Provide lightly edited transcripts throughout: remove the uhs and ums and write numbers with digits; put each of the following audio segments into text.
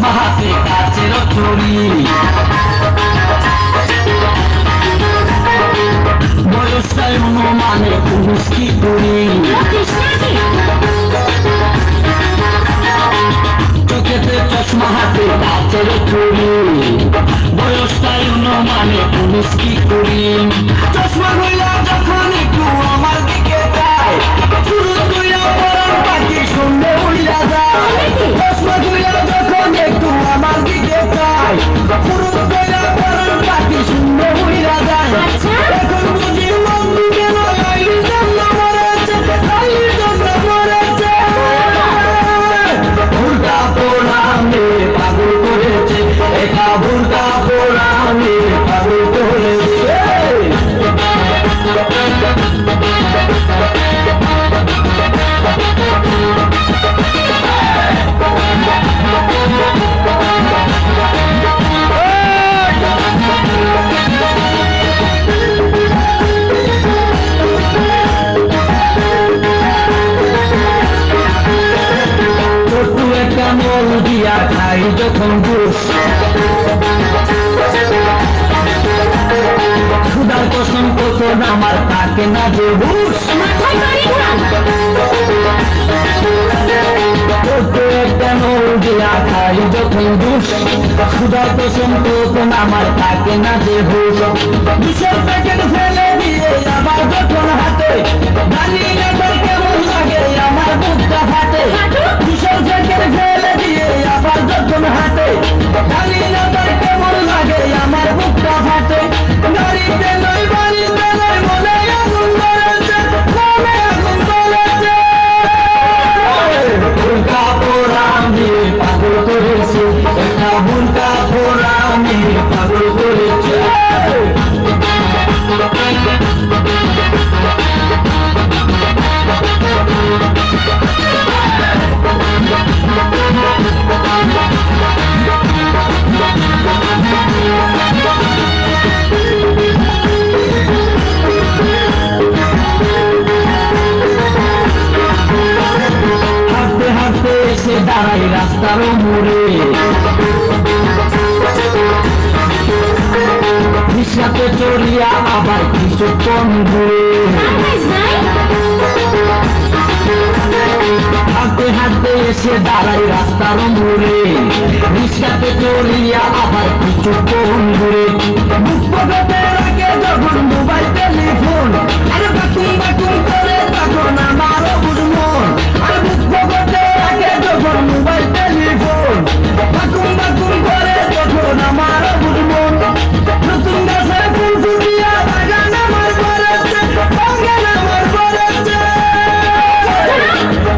চশমা হাতে কাচের চুরি, বয়সটাই অনুমানে 19 কি 20, চোখেতে চশমা হাতে কাচের চুরি, বয়সটাই অনুমানে 19 কি 20। চশমা হইলা যখন একটু আমার দিকে যায়, শুরু কইরা পরার পাখি শুনলে উড়িয়া যায়। চশমা হইলা যখন একটু আমার দিকে যায়, শুরু কইরা পরার পাখি শুনলে উড়িয়া যায়। এখন বুঝি মন কেন লাইলি জন্য মরেছে, লাইলি জন্য মরেছে। ভুলটা পোড়ামে পাগল করেছে, এটা ভুলটা পোড়ামে পাগল করেছে। মল দিয়া খাই যখন ঘুষ, ক্ষুধার কসম কখন আমার থাকে না যে হুশ। একটা মল দিয়া খাই যখন ঘুষ, ক্ষুধার কসম কখন আমার থাকে না যে হুশ। বিষের প্যাকেট ফেলে দিয়ে আবার যখন হাতে, জানি না তার কেমন লাগে আমার বুকটা ফাটে। বিষের প্যাকেট ফেলে দিয়ে আবার যখন হাতে, জানি না তার কেমন লাগে আমার বুকটা ফাটে। গাড়িতে নয় বাড়িতে নয় মনে আগুন ধরেছে, মনে আগুন ধরেছে। ভুলটা পোড়ামি পাগল করেছে, একটা ভুলটা পোড়ামি পাগল করেছে। হাঁটতে হাঁটতে এসে দাঁড়াই রাস্তার মোড়ে, রিক্সাতে চড়িয়া আবার কিছুক্ষণ ঘুরে। হাঁটতে হাঁটতে এসে দাঁড়াই রাস্তার মোড়ে, রিক্সাতে চড়িয়া আবার কিছুক্ষণ ঘুরে। বুক পকেটে রাখে যখন মোবাইল টেলিফোন, আরে বাকুম বাকুম করে তখন আমার বুঝ মন। আরে বুক পকেটে রাখে যখন মোবাইল টেলিফোন, বাকুম বাকুম করে তখন আমার বুঝ মন। নতুন গাছের ফুল ফুটিয়া বাগান আমার করেছে, বাগান আমার করেছে।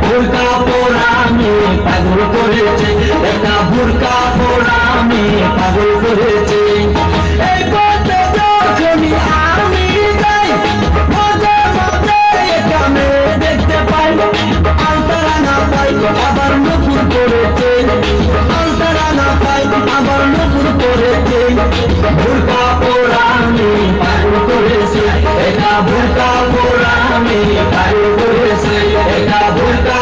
ভুলটা পোড়ামি পাগল করেছে, একটা ভুলটা পোড়ামি পাগল করেছে। এই পথে যখনই আমি যাই, মজা মজা একটা মেয়ে দেখতে পাই, আলতারা না পাই আবার নতুন করেছে, আলতারা না পাই আবার নতুন করেছে। ভুলটা পোড়ামি পাগল করেছে, এটা ভুলটা পোড়ামি পাগল করেছে, এটা ভুলটা